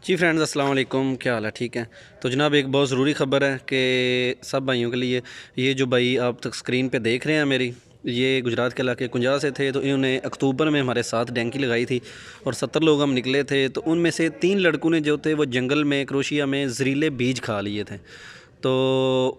जी friends अस्सलाम वालेकुम, क्या हाल है? ठीक है। तो जनाब एक बहुत ज़रूरी ख़बर है कि सब भाइयों के लिए, ये जो भाई आप तक स्क्रीन पे देख रहे हैं मेरी, ये गुजरात के इलाके कुंजा से थे। तो इन्होंने अक्टूबर में हमारे साथ डेंकी लगाई थी और 70 लोग हम निकले थे। तो उनमें से 3 लड़कों ने जो थे वो जंगल में क्रोशिया में जहरीले बीज खा लिए थे। तो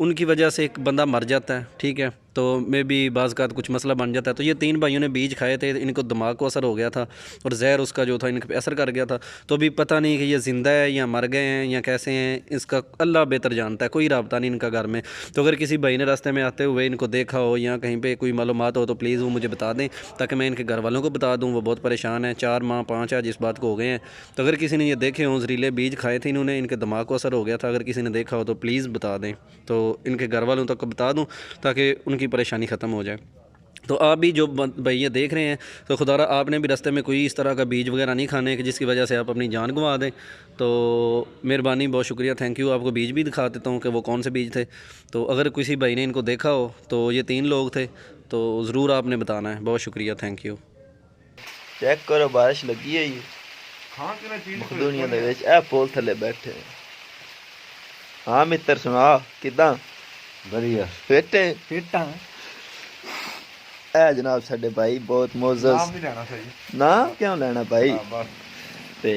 उनकी वजह से एक बंदा मर जाता है, ठीक है। तो मे भी बाज़ का कुछ मसला बन जाता है। तो ये 3 भाइयों ने बीज खाए थे, इनको दिमाग को असर हो गया था और जहर उसका जो था इन पे असर कर गया था। तो अभी पता नहीं कि ये ज़िंदा है या मर गए हैं या कैसे हैं, इसका अल्लाह बेहतर जानता है। कोई राब्ता नहीं इनका घर में। तो अगर किसी भाई ने रास्ते में आते हुए इनको देखा हो या कहीं पे कोई मालूमात हो तो प्लीज़ वो मुझे बता दें, ताकि मैं इनके घर वालों को बता दूँ। वो बहुत परेशान हैं, 4 माह 5 आज इस बात को हो गए हैं। तो अगर किसी ने ये देखे हों, जहरीले बीज खाए थे इन्होंने, इनके दिमाग को असर हो गया था, अगर किसी ने देखा हो तो प्लीज़ बता दें, तो इनके घर वालों तक बता दूँ ताकि उनकी परेशानी ख़त्म हो जाए। तो आप भी जो भैया देख रहे हैं, तो खुदारा आपने भी रास्ते में कोई इस तरह का बीज वगैरह नहीं खाने कि जिसकी वजह से आप अपनी जान गंवा दें। तो मेहरबानी, बहुत शुक्रिया, थैंक यू। आपको बीज भी दिखा देता हूँ कि वो कौन से बीज थे। तो अगर किसी भाई ने इनको देखा हो तो ये 3 लोग थे, तो ज़रूर आपने बताना है। बहुत शुक्रिया, थैंक यू। चेक करो बारिश लगी है ये हाँ कि चीज मखदूनिया दे विच ए पुल थले बैठे। हाँ मित्र सुना किदां बढ़िया फिट है फिट हाँ ए जनाब साडे भाई बहुत नाम मोजस नहीं लेना सही ना क्यों लेना भाई हाँ बस ते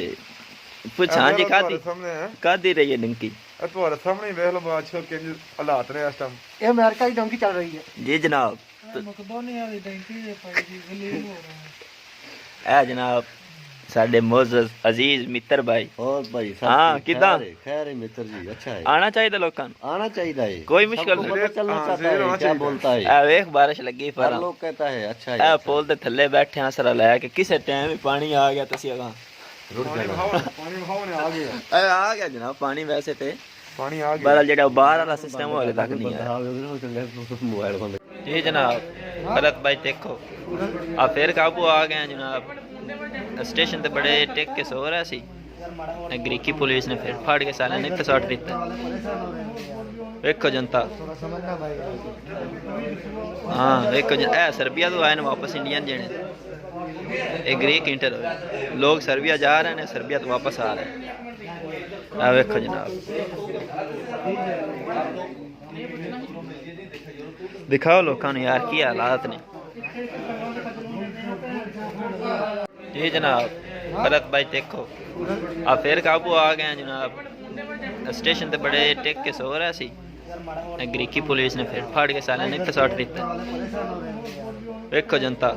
पुछां जी तुम्हारे सामने है कादी रही है डंकी तुम्हारे सामने ही देख लो बादशाह के हालात ने इस टाइम ये अमेरिका की डोंकी चल रही है। जी जनाब मकदोनिया की डोंकी ये पड़ी गलील हो रहा है। ए जनाब साडे मोजस अजीज मित्र भाई और भाई सब हाँ, ठीक, किदां? खैर है मित्र जी, अच्छा है। आना चाहिए लोकां नूं आना चाहिए है। कोई मुश्किल सबको नहीं। पता चलना हाँ, चाहता जरूर है आना क्या चाहिए। बोलता है। ए वेख बारिश लगी हर पर लोग कहता है अच्छा है, ए अच्छा पुल दे थल्ले बैठे आसरा लाया कि किसे टाइम ही पानी आ गया तसी अगा है। रुक पानी जाना। बहाव ने आ गया आ गया जनाब पानी वैसे ते पानी आ गया बहरहाल जेड़ा बाहर वाला सिस्टम हो तक नहीं है। मोबाइल बंद। जी जनाब भरत भाई देखो आ फिर काबू आ गए हैं जनाब। स्टेशन ते बड़े टेक के सो रहा सी, ग्रीकी पुलिस ने फिर फाड़ के साले ने इत्ते सट दिता। देखो जनता हाँ देखो ए सर्बिया तो आए ने वापस इंडियन जेने ए ग्रीक इंटर होए लोग सर्बिया जा रहे हैं, सर्बिया तो वापस आ रहे हैं। आ देखो जनाब दिखाओ लोगों ने यार की हालात ने। जी जनाब भरत भाई देखो आ फिर काबू आ गए हैं जनाब। स्टेशन ते बड़े टेक के सो रहा सी, ग्रीकी पुलिस ने फिर फाड़ के साले ने इत्ते सट दिता। देखो जनता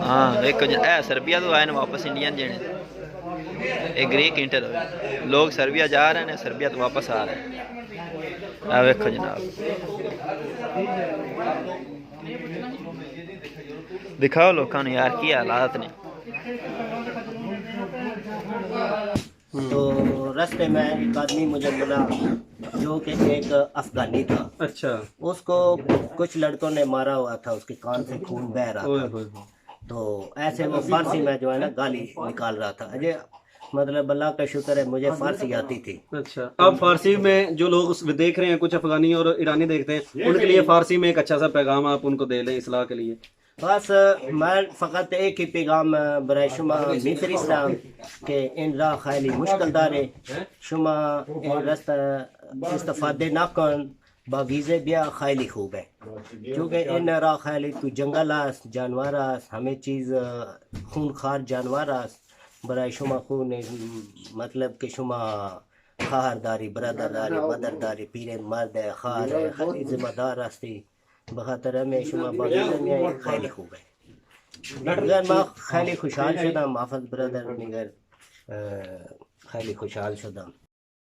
हाँ देखो ए सर्बिया तो आए ने वापस इंडियन जेने ए ग्रीक इंटर होए लोग सर्बिया जा रहे हैं, सर्बिया तो वापस आ रहे हैं। आ देखो जनाब दिखाओ लोगों ने यार की हालात ने। तो रास्ते में एक आदमी मुझे मिला जो कि एक अफगानी था। अच्छा। उसको कुछ लड़कों ने मारा हुआ था, उसके कान से खून बह रहा था। तो ऐसे वो फारसी में जो है ना गाली निकाल रहा था। अजय मतलब अल्लाह का शुक्र है मुझे फारसी आती थी। अच्छा, अब फारसी में जो लोग देख रहे हैं, कुछ अफगानी और ईरानी देखते हैं, उनके लिए फारसी में एक अच्छा सा पैगाम आप उनको दे लें इस्लाह के लिए। बस मैं फ़कत एक ही पैगाम बराए शुमा मिफ़रिस्ताम के इन रा खैली मुश्किल दारे शुमा इन रास्ता इस्तफादे ना कन बावीज़े बिया खैली खूब है, क्योंकि इन रा खैली तू जंगलास जानवरास हमें चीज़ खूनखार जानवरास बराए शुमा खून मतलब कि शुमा खारदारी बरदरदारी मदरदारी पीरे मर्द खार खली जिम्मेदार रास्ती बखातर में शुमा बागीज़े में एक खैली खूब है। अगर मैं खैली खुशहाल शुदा माफज ब्रदर निगर खैली खुशहाल शुदा।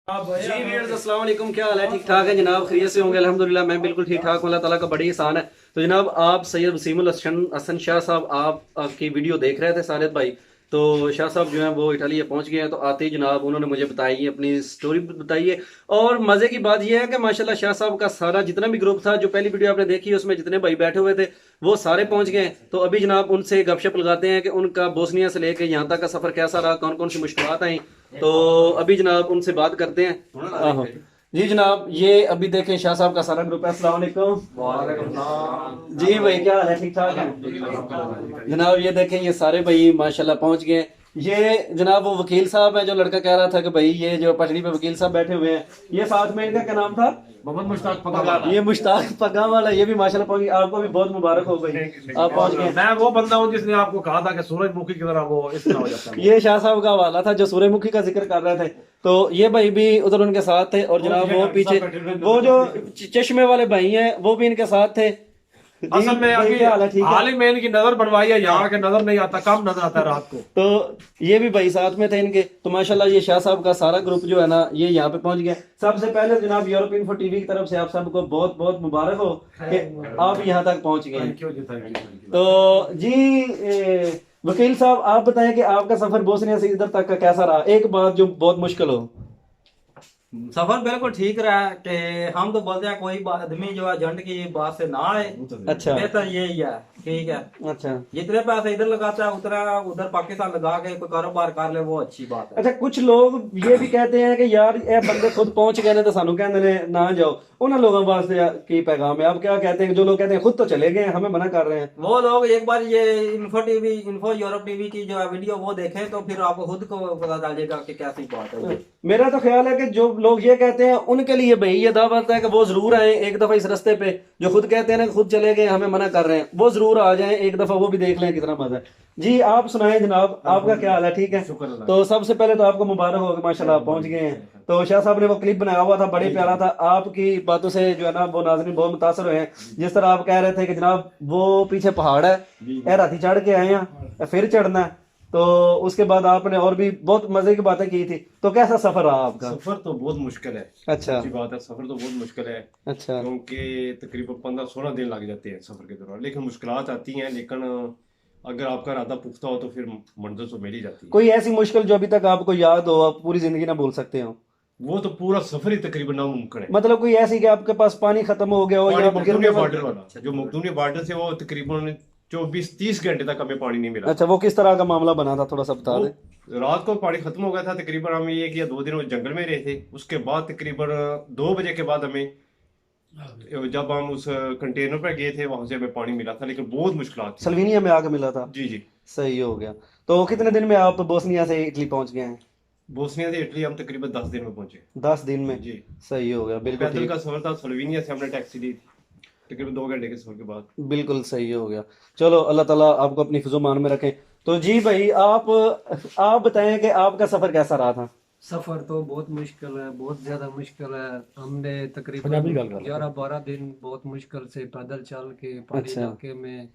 जी व्यूअर्स अस्सलाम वालेकुम, क्या हाल है? ठीक ठाक है जनाब, खैरियत से होंगे? अल्हम्दुलिल्लाह मैं बिल्कुल ठीक ठाक हूं। अल्लाह ताला का बड़ी एहसान है। तो जनाब आप सैयद वसीमुल हसन शाह साहब आपकी वीडियो देख रहे थे सारिद भाई। तो शाह साहब जो है वो इटालिया पहुंच गए हैं। तो आते ही जनाब उन्होंने मुझे बताई, अपनी स्टोरी बताई है। और मज़े की बात यह है कि माशाल्लाह शाह साहब का सारा जितना भी ग्रुप था, जो पहली वीडियो आपने देखी उसमें जितने भाई बैठे हुए थे वो सारे पहुंच गए। तो अभी जनाब उनसे गपशप लगाते हैं कि उनका बोस्निया से लेके यहाँ तक का सफ़र कैसा रहा, कौन कौन सी मुश्किलात आई। तो अभी जनाब उनसे बात करते हैं। आहो जी जनाब, ये अभी देखें शाह साहब का सारा ग्रुप है। अस्सलाम वालेकुम जी भाई, क्या हाल है? ठीक ठाक है जनाब। ये देखें ये सारे भाई माशाल्लाह पहुंच गए। ये जनाब वो वकील साहब है जो लड़का कह रहा था कि भाई ये जो पटड़ी पे वकील साहब बैठे हुए हैं, ये साथ में इनका क्या नाम था? मोहम्मद मुश्ताक पगा। ये मुश्ताक पगा वाला, ये भी माशाल्लाह पहुंच गया। आपको भी बहुत मुबारक हो भाई, आप पहुंच गए। मैं वो बंदा हूँ जिसने आपको कहा था कि सूरजमुखी की तरह वो इस तरह हो जाता है। ये शाह साहब का हवाला था जो सूर्यमुखी का जिक्र कर रहे थे। तो ये भाई भी उधर उनके साथ थे और जनाब वो पीछे वो जो चश्मे वाले भाई हैं वो भी इनके साथ थे। असल में अभी क्या हाल है? ठीक है। हाल ही में इनकी नजर बनवाई है, यहाँ के नजर नहीं आता, कम नजर आता है रात को। तो ये भी भाई साथ में थे इनके। तो माशाल्लाह ये शाह साहब का सारा ग्रुप जो है ना ये यहाँ पे पहुंच गया। सबसे पहले जनाब यूरोप इन्फो टीवी की तरफ से आप सबको बहुत बहुत मुबारक हो कि आप यहाँ तक पहुंच गए हैं। तो जी वकील साहब आप बताएं कि आपका सफर बोस्निया से इधर तक का कैसा रहा? एक बात जो बहुत मुश्किल हो। सफर बिल्कुल ठीक रहा कि हम तो बोलते हैं कोई आदमी जो है झंड की बात से ना आए। अच्छा बेहतर यही है, ठीक है। अच्छा जितने पैसे इधर लगाता है उतना उधर पाकिस्तान लगा के कोई कारोबार कर ले, वो अच्छी बात है। अच्छा, कुछ लोग ये भी कहते हैं कि यार ये बंदे खुद पहुंच गए ने तो सानू कहते ने ना जाओ। उन लोगों वास्ते की पैगाम है? आप क्या कहते हैं? जो लोग कहते हैं खुद तो चले गए हमें मना कर रहे हैं, वो लोग एक बार ये इन्फो यूरोप टीवी की जो है वीडियो वो देखें तो फिर आपको खुद को पता चलेगा कि कैसी बात है। मेरा तो ख्याल है कि जो लोग ये कहते हैं उनके लिए भाई ये दावत है कि वो जरूर आए एक दफा इस रास्ते पे। जो खुद कहते हैं ना खुद चले गए हमें मना कर रहे हैं, वो जरूर आ जाएं एक दफा, वो भी देख लें कितना मजा है। जी आप सुनाएं जनाब, आपका क्या हाल है? ठीक है। तो सबसे पहले तो आपको मुबारक हो कि माशाल्लाह आप पहुंच गए हैं। तो शाह साहब ने वो क्लिप बनाया हुआ था, बड़े प्यारा था। आपकी बातों से जो है ना वो नाज़रीन बहुत मुतासर हुए हैं। जिस तरह आप कह रहे थे कि जनाब वो पीछे पहाड़ है, ए राती चढ़ के आए हैं फिर चढ़ना है। तो उसके बाद आपने और भी बहुत मजे की बातें की थी। तो कैसा सफर रहा आपका? सफर तो बहुत मुश्किल है। अच्छा अच्छी बात है, सफर तो बहुत मुश्किल है। अच्छा क्योंकि तकरीबन 15-16 दिन लग जाते हैं सफर के दौरान, लेकिन मुश्किलात आती हैं। लेकिन अगर आपका इरादा पुख्ता हो तो फिर मंजिल तो मिल ही जाती है। कोई ऐसी मुश्किल जो अभी तक आपको याद हो, आप पूरी जिंदगी ना भूल सकते हो? वो तो पूरा सफर ही तकरीबन नामुमकिन है। मतलब कोई ऐसी कि आपके पास पानी खत्म हो गया हो या मकदूनिया बॉर्डर वाला, जो मकदूनिया बॉर्डर से वो तकरीबन 24-30 घंटे तक हमें पानी नहीं मिला। अच्छा, वो किस तरह का मामला बना था, थोड़ा सा बता दें। रात को पानी खत्म हो गया था, तकरीबन हम 1 या 2 दिन जंगल में रहे थे। उसके बाद तकरीबन 2 बजे के बाद हमें, जब हम उस कंटेनर पर गए थे, वहां से हमें पानी मिला था, लेकिन बहुत मुश्किल थी। सल्वीनिया में आके मिला था? जी जी, सही हो गया। तो कितने दिन में आप बोस्निया से इटली पहुंच गए हैं? बोस्निया से इटली हम तकरीबन 10 दिन में पहुंचे। 10 दिन में? जी, सही हो गया, बिल्कुल पैदल ठीक। का सफर था। स्लोवेनिया से हमने टैक्सी ली थी तकरीबन 2 घंटे के सफर के बाद। बिल्कुल सही हो गया। चलो अल्लाह ताला आपको अपनी फिज़ो मान में रखें। तो जी भाई आप बताएं कि आपका सफर कैसा रहा था? सफर तो बहुत मुश्किल है, बहुत ज्यादा मुश्किल है। हमने तकरीबन 11-12 दिन बहुत मुश्किल से पैदल चल के पहाड़ी इलाके में,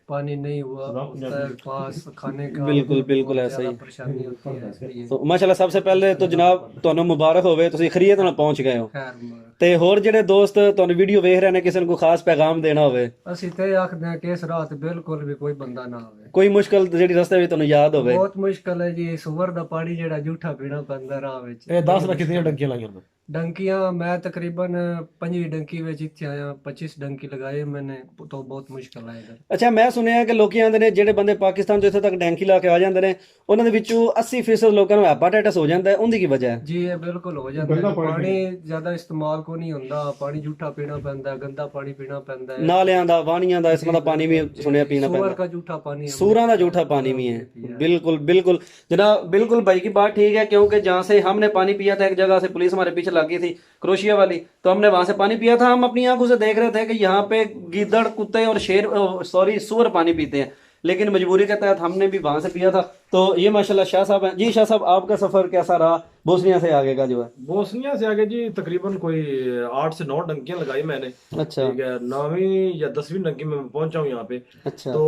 पानी नहीं हुआ उसके पास खाने का बिल्कुल बिल्कुल ऐसा ही परेशानी होती है इसलिए। तो माशाल्लाह सबसे पहले तो जनाब ਤੁਹਾਨੂੰ ਮੁਬਾਰਕ ਹੋਵੇ, ਤੁਸੀਂ ਖਰੀਅਤ ਨਾਲ ਪਹੁੰਚ ਗਏ ਹੋ। खैर मुबारक। ਤੇ ਹੋਰ ਜਿਹੜੇ ਦੋਸਤ ਤੁਹਾਨੂੰ ਵੀਡੀਓ ਵੇਖ ਰਹੇ ਨੇ ਕਿਸੇ ਨੂੰ ਕੋਈ ਖਾਸ ਪੈਗਾਮ ਦੇਣਾ ਹੋਵੇ? ਅਸੀਂ ਤੇ ਆਖਦੇ ਹਾਂ ਕਿ ਇਸ ਰਾਤ ਬਿਲਕੁਲ ਵੀ ਕੋਈ ਬੰਦਾ ਨਾ ਆਵੇ। ਕੋਈ ਮੁਸ਼ਕਲ ਜਿਹੜੀ ਰਸਤੇ ਵਿੱਚ ਤੁਹਾਨੂੰ ਯਾਦ ਹੋਵੇ? ਬਹੁਤ ਮੁਸ਼ਕਲ ਹੈ ਜੀ, ਸੁਵਰ ਦਾ ਪਾਣੀ ਜਿਹੜਾ ਜੂਠਾ ਪੀਣਾ ਪੈਂਦਾ ਰਾਹ ਵਿੱਚ। ਇਹ 10 ਲੱਖ ਕਿੰਨੀਆਂ ਟੰਕੀਆਂ ਲਾਈਆਂ ਨੇ? डंकियां मैं तकरीबन 5वीं डंकी ਵਿੱਚ ਇੱਥੇ ਆਇਆ, 25 ਡੰਕੀ ਲਗਾਏ मैंने, तो बहुत मुश्किल है इधर। ਅੱਛਾ, ਮੈਂ ਸੁਣਿਆ ਕਿ ਲੋਕੀ ਆਂਦੇ ਨੇ ਜਿਹੜੇ ਬੰਦੇ ਪਾਕਿਸਤਾਨ ਤੋਂ ਇੱਥੇ ਤੱਕ ਡੈਂਕੀ ਲਾ ਕੇ ਆ ਜਾਂਦੇ ਨੇ ਉਹਨਾਂ ਦੇ ਵਿੱਚੋਂ 80% ਲੋਕਾਂ ਨੂੰ ਹੈਪਾਟਾਈਟਸ ਹੋ ਜਾਂਦਾ ਹੈ, ਉਹਦੀ ਕੀ ਵਜ੍ਹਾ ਹੈ? ਜੀ ਇਹ ਬਿਲਕੁਲ ਹੋ ਜਾਂਦਾ ਹੈ। ਪਾਣੀ ਜ਼ਿਆਦਾ ਇਸਤੇਮਾਲ ਕੋ ਨਹੀਂ ਹੁੰਦਾ, ਪਾਣੀ ਜੂਠਾ ਪੀਣਾ ਪੈਂਦਾ, ਗੰਦਾ ਪਾਣੀ ਪੀਣਾ ਪੈਂਦਾ ਹੈ। ਨਾਲਿਆਂ ਦਾ, ਵਾਣੀਆਂ ਦਾ, ਇਸ ਤਰ੍ਹਾਂ ਦਾ ਪਾਣੀ ਵੀ ਸੁਣਿਆ ਪੀਣਾ सूअर ਪੈਂਦਾ। का जूठा पानी है। सूरा का जूठा पानी भी है। बिल्कुल बिल्कुल जनाब, बिल्कुल भाई की बात ठीक है। क्योंकि जहाँ से हमने पानी पिया था, एक जगह से पुलिस हमारे पीछे लग गई थी क्रोशिया वाली, तो हमने वहां से पानी पिया था। हम अपनी आंखों से देख रहे थे कि यहाँ पे गीदड़, कुत्ते और सूअर पानी पीते हैं, लेकिन मजबूरी के तहत हमने भी वहां से पिया था। तो ये माशाल्लाह शाह साहब हैं। जी शाह साहब, आपका सफर कैसा रहा बोस्निया से आगे का जो है? बोस्निया से आगे जी तकरीबन कोई 8 से 9 डंकियां लगाई मैंने। अच्छा, ठीक है, 9वीं या 10वीं डंकी में मैं पहुंचा हूँ यहाँ पे। अच्छा। तो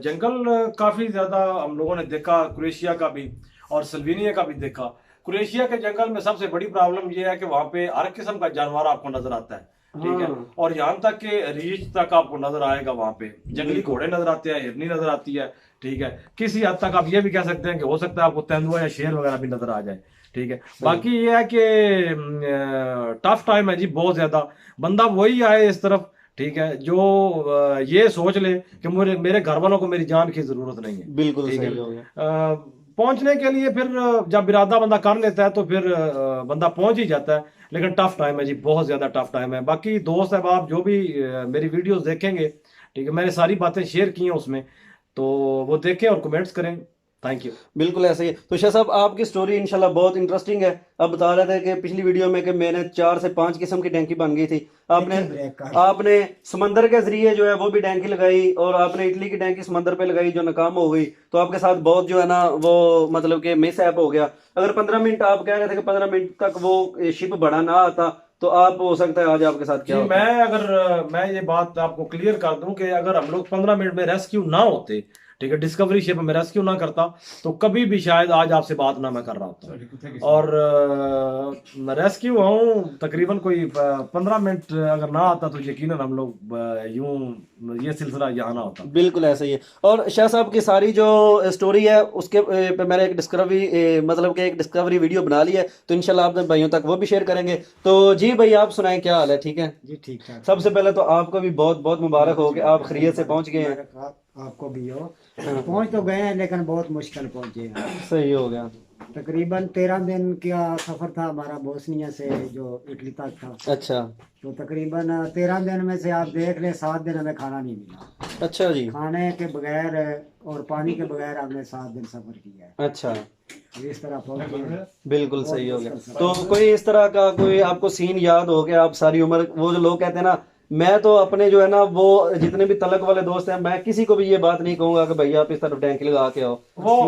जंगल काफी ज्यादा हम लोगों ने देखा, क्रोएशिया का भी और स्लोवेनिया का भी देखा। क्रोएशिया के जंगल में सबसे बड़ी प्रॉब्लम यह है कि वहाँ पे हर किस्म का जानवर आपको नजर आता है। ठीक है, और यहाँ तक के रीछ तक आपको नजर आएगा। वहाँ पे जंगली घोड़े नजर आते हैं, हिरनी नजर आती है। ठीक है, किसी हद तक आप ये भी कह सकते हैं कि हो सकता है आपको तेंदुआ या शेर वगैरह भी नजर आ जाए। ठीक है, बाकी ये है कि टफ टाइम है जी, बहुत ज्यादा। बंदा वही आए इस तरफ, ठीक है, जो ये सोच ले कि मेरे घर वालों को मेरी जान की जरूरत नहीं है। बिल्कुल ठीक सही है। हो गया। पहुंचने के लिए फिर जब इरादा बंदा कर लेता है तो फिर बंदा पहुंच ही जाता है। लेकिन टफ टाइम है जी, बहुत ज्यादा टफ टाइम है। बाकी दोस्त अहबाब जो भी मेरी वीडियोस देखेंगे, ठीक है, मैंने सारी बातें शेयर की हैं उसमें, तो वो देखें और कमेंट्स करें। Thank you. बिल्कुल ऐसे ही है। तो शाह साहब आपकी स्टोरी इंशाल्लाह बहुत इंटरेस्टिंग है। आप बता रहे थे कि पिछली वीडियो में कि मैंने 4 से 5 किस्म की टैंकी बन गई थी। आपने समंदर के जरिए जो है वो भी टैंकी लगाई और आपने इटली की टैंकी समंदर पे लगाई जो नाकाम हो गई। तो आपके साथ बहुत जो है ना वो मतलब कि मिस ऐप हो गया। अगर 15 मिनट आप कह रहे थे कि 15 मिनट तक वो शिप बड़ा ना आता तो आप हो सकता है आज आपके साथ क्या जी होता? मैं ये बात आपको क्लियर कर दूं कि अगर हम लोग 15 मिनट में रेस्क्यू ना होते, ठीक है, डिस्कवरी शिप में रेस्क्यू ना करता तो कभी भी शायद आज आपसे बात ना मैं कर रहा होता। और रेस्क्यू हूँ तकरीबन कोई 15 मिनट अगर ना आता तो यकीनन हम लोग यूं ये सिलसिला यहाँ ना होता। बिल्कुल ऐसे ही है। और शाह साहब की सारी जो स्टोरी है उसके पे मैंने एक डिस्कवरी मतलब कि एक डिस्कवरी वीडियो बना ली है तो इंशाल्लाह अपने भाइयों तक वो भी शेयर करेंगे। तो जी भाई आप सुनाएं क्या हाल है? ठीक है जी ठीक ठाक। सबसे पहले तो आपको भी बहुत बहुत मुबारक हो कि आप खैरियत से पहुंच गए हैं। आपको भी हो। पहुंच तो गए हैं लेकिन बहुत मुश्किल पहुंचे हैं। सही हो गया। तकरीबन 13 दिन का सफर था हमारा बोस्निया से जो इटली तक था। अच्छा तो तकरीबन 13 दिन में से आप देख लें 7 दिन हमें खाना नहीं मिला। अच्छा जी। खाने के बगैर और पानी के बगैर हमने 7 दिन सफर किया है। अच्छा इस तरह पहुंचे। बिल्कुल सही हो गया। तो कोई इस तरह का कोई आपको सीन याद हो गया? आप सारी उम्र वो जो लोग कहते हैं ना, मैं तो अपने जो है ना वो जितने भी तलक वाले दोस्त हैं मैं किसी को भी ये बात नहीं कहूंगा कि भैया आप इस तरफ टैंकी लगा के आओ।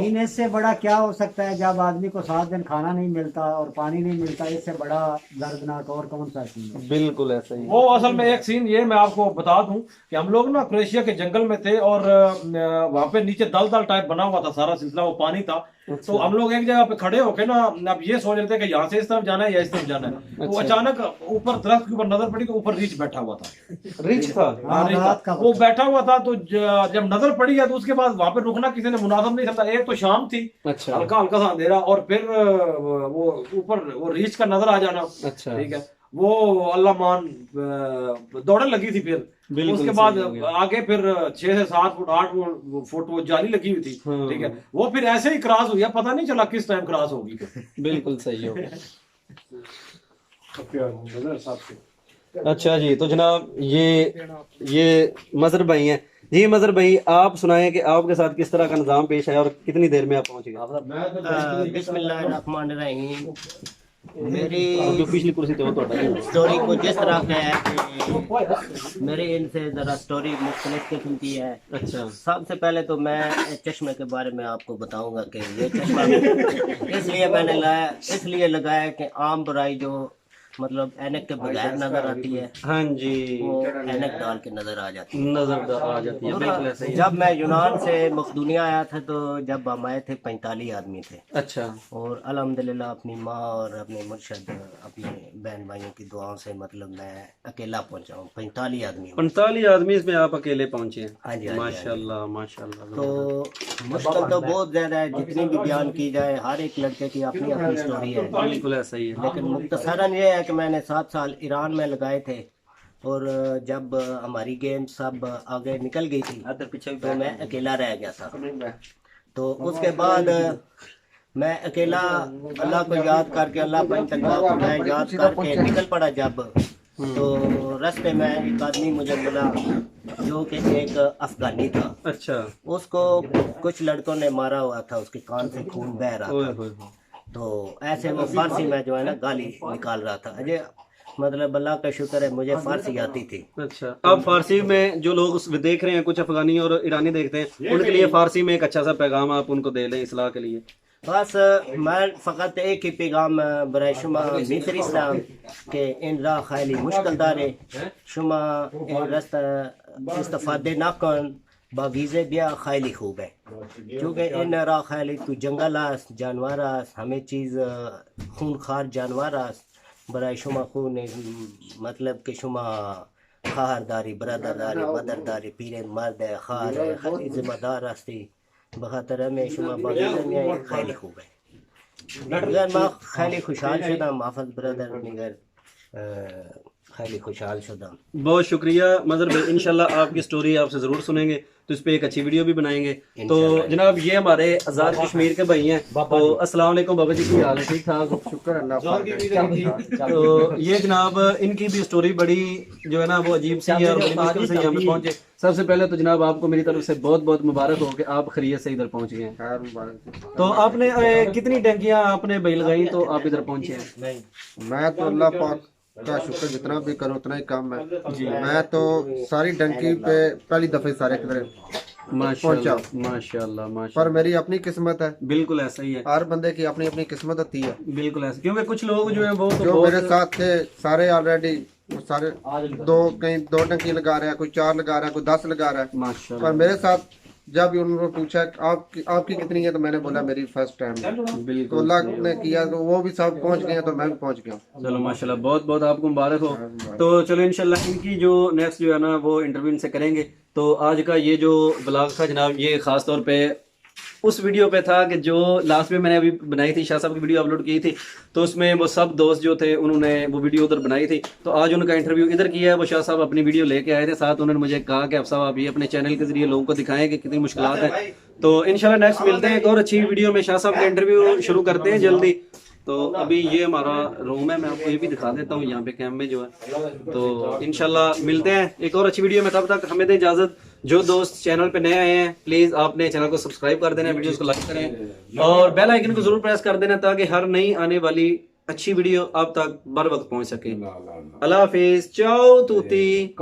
सीन इससे बड़ा क्या हो सकता है जब आदमी को 7 दिन खाना नहीं मिलता और पानी नहीं मिलता, इससे बड़ा दर्दनाक और कौन सा सीन है। बिल्कुल ऐसा ही। वो असल में एक सीन ये मैं आपको बता दूं कि हम लोग ना क्रोएशिया के जंगल में थे और वहां पे नीचे दल दल टाइप बना हुआ था, सारा सिलसिला वो पानी था। तो हम लोग एक जगह पे खड़े होके ना अब ये सोच रहे थे कि यहाँ से इस तरफ जाना है या इस तरफ जाना है। तो अचानक ऊपर दरख्त के ऊपर नजर पड़ी तो ऊपर रीछ बैठा हुआ था। रिच था? हाँ, रीछ था। वो बैठा हुआ था तो जब नजर पड़ी है तो उसके बाद वहां पे रुकना किसी ने मुनासिब नहीं समझा। एक तो शाम थी, अच्छा हल्का हल्का सा अंधेरा, और फिर वो ऊपर वो रीछ का नजर आ जाना। अच्छा ठीक है, वो अल्लाह मान दौड़ने लगी थी। फिर उसके बाद आगे फिर 6 से 7 फुट 8 फुट वो जाली लगी हुई थी। ठीक है, वो फिर ऐसे ही क्रॉस हुई, पता नहीं चला किस टाइम क्रॉस होगी। बिल्कुल सही हो गया। अच्छा जी, तो जनाब ये मजहर भाई हैं जी। मजहर भाई आप सुनाएं कि आपके साथ किस तरह का निज़ाम पेश है और कितनी देर में आप पहुंच गए? बिस्मिल्लाहिर्रहमानिर्रहीम। मेरी जो पिछली कुर्सी थे वो तो स्टोरी को जिस तरह का है कि मेरी इनसे ज़रा स्टोरी मुख्तलिफ किस्म की है। अच्छा सबसे पहले तो मैं चश्मे के बारे में आपको बताऊंगा कि ये चश्मा इसलिए मैंने लाया, इसलिए लगाया कि आम बुराई जो मतलब ऐनक के बगैर नजर आती है, हाँ जी, वो ऐनक डाल के नजर आ जाती है। बिल्कुल ऐसे ही। जब मैं यूनान से मकदूनिया आया था तो जब हम आए थे 45 आदमी थे। अच्छा। और अल्हम्दुलिल्लाह अपनी माँ और अपने मुर्शद अपने बहन भाइयों की दुआओं से मतलब मैं अकेला पहुंचा हूँ। 45 आदमी 45 आदमी इसमें आप अकेले पहुंचे हैं? हाँ जी, माशाल्लाह माशाल्लाह। तो मुश्किल तो बहुत ज्यादा है, जितनी भी बयान की जाए हर एक लड़के की अपनी अपनी स्टोरी है। बिल्कुल ऐसा ही है। लेकिन मुख्तसरन ये है कि मैंने 7 साल ईरान में लगाए थे और जब हमारी गेम सब आगे निकल गई थी तो मैं अकेला रह गया था। तो उसके बाद मैं अकेला अल्लाह को याद करके अल्लाह पर तकवा को मैं याद करके निकल पड़ा। जब तो रास्ते में एक आदमी मुझे मिला जो कि एक अफगानी था। अच्छा। उसको कुछ लड़कों ने मारा हुआ था, उसके कान से खून बह रहा था। तो ऐसे वो फारसी में जो है ना गाली निकाल रहा था। अजय मतलब अल्लाह का शुक्र है मुझे फारसी आती थी। अच्छा, अब फारसी में जो लोग देख रहे हैं, कुछ अफगानी और ईरानी देखते हैं, उनके लिए फारसी में एक अच्छा सा पैगाम आप उनको दे लें इस्लाह के लिए। बस मैं फ़कत एक ही पैगाम बराए शुमा मिस्र इस्लाम के इन रा खाली मुश्किल दारे शुमा इन रस्ता इस्तफादे नाकन बावीज़े बिया खाली खूब है। क्योंकि इन रा खाली तू जंगल आस जानवर आस हमें चीज़ खूनखार जानवर आस बराए शुमा खून मतलब कि शुमा खारदारी बरदरदारी मदरदारी पीरे मर्द है खार है हर जिम्मेदार आस्ती बखातर में शुमा बावीज़े में खाली खूब है। अगर मैं खाली खुशहाल शुदा माफज ब्रदर निगर खाली खुशहाल शुदा। बहुत शुक्रिया मजहर भाई, इंशाल्लाह आपकी स्टोरी आपसे ज़रूर सुनेंगे। तो इस पे एक अच्छी वीडियो भी बनाएंगे। तो जनाब ये हमारे आज़ाद कश्मीर के भाई हैं। तो अस्सलाम वालेकुम बाबा जी, की हाल है? ठीक ठाक, शुक्र अल्लाह। तो ये जनाब इनकी भी स्टोरी बड़ी जो है ना वो अजीब सी है और बड़ी मुश्किल से यहाँ पे पहुंचे। सबसे पहले तो जनाब आपको मेरी तरफ से बहुत बहुत मुबारक हो कि आप खैरियत से इधर पहुंच गए हैं। तो आपने कितनी टंकियां आपने भाई लगाई तो आप इधर पहुंचे हैं? मैं तो अल्लाह पाक का शुक्र जितना भी करो उतना ही कम है जी। मैं तो सारी डंकी पे पहली दफे सारे किधर माशाल्लाह माशाल्लाह माशाल्लाह। पर मेरी अपनी किस्मत है। बिल्कुल ऐसा ही है, हर बंदे की अपनी अपनी किस्मत होती है। बिल्कुल ऐसा, क्योंकि कुछ लोग जो है वो तो जो मेरे साथ थे सारे ऑलरेडी सारे कहीं दो टंकी लगा रहे हैं, कोई 4 लगा रहा है, कोई 10 लगा रहा है माशाल्लाह। पर मेरे साथ जब उन्होंने पूछा आपकी कितनी है तो मैंने बोला मेरी फर्स्ट टाइम है। तो अल्लाह ने किया तो वो भी सब पहुंच गए तो मैं भी पहुंच गया। चलो माशाल्लाह, बहुत बहुत आपको मुबारक हो। तो चलो इंशाल्लाह इनकी जो नेक्स्ट जो है ना वो इंटरव्यू इनसे करेंगे। तो आज का ये जो ब्लॉग था जनाब, ये खास तौर पे उस वीडियो पे था कि जो लास्ट में मैंने अभी बनाई थी, शाह साहब की वीडियो अपलोड की थी, तो उसमें वो सब दोस्त जो थे उन्होंने वो वीडियो उधर बनाई थी। तो आज उनका इंटरव्यू इधर किया है। वो शाह साहब अपनी वीडियो लेके आए थे साथ, उन्होंने मुझे कहा कि अब साहब आप ये अपने चैनल के जरिए लोगों को दिखाएं कि कितनी मुश्किलात है। तो इंशाल्लाह नेक्स्ट मिलते हैं एक और अच्छी वीडियो में। शाह साहब का इंटरव्यू शुरू करते हैं जल्दी। तो अभी ये हमारा रूम है, मैं आपको ये भी दिखा देता हूँ यहाँ पे कैम में जो है। तो इंशाल्लाह मिलते हैं एक और अच्छी वीडियो में, तब तक हमें दें इजाज़त। जो दोस्त चैनल पे नए आए हैं प्लीज़ आपने चैनल को सब्सक्राइब कर देना, वीडियोस को लाइक करें और बेल आइकन को जरूर प्रेस कर देना ताकि हर नई आने वाली अच्छी वीडियो आप तक बर वक्त पहुँच सके। अल्लाह हाफिज़, चाओ तूती।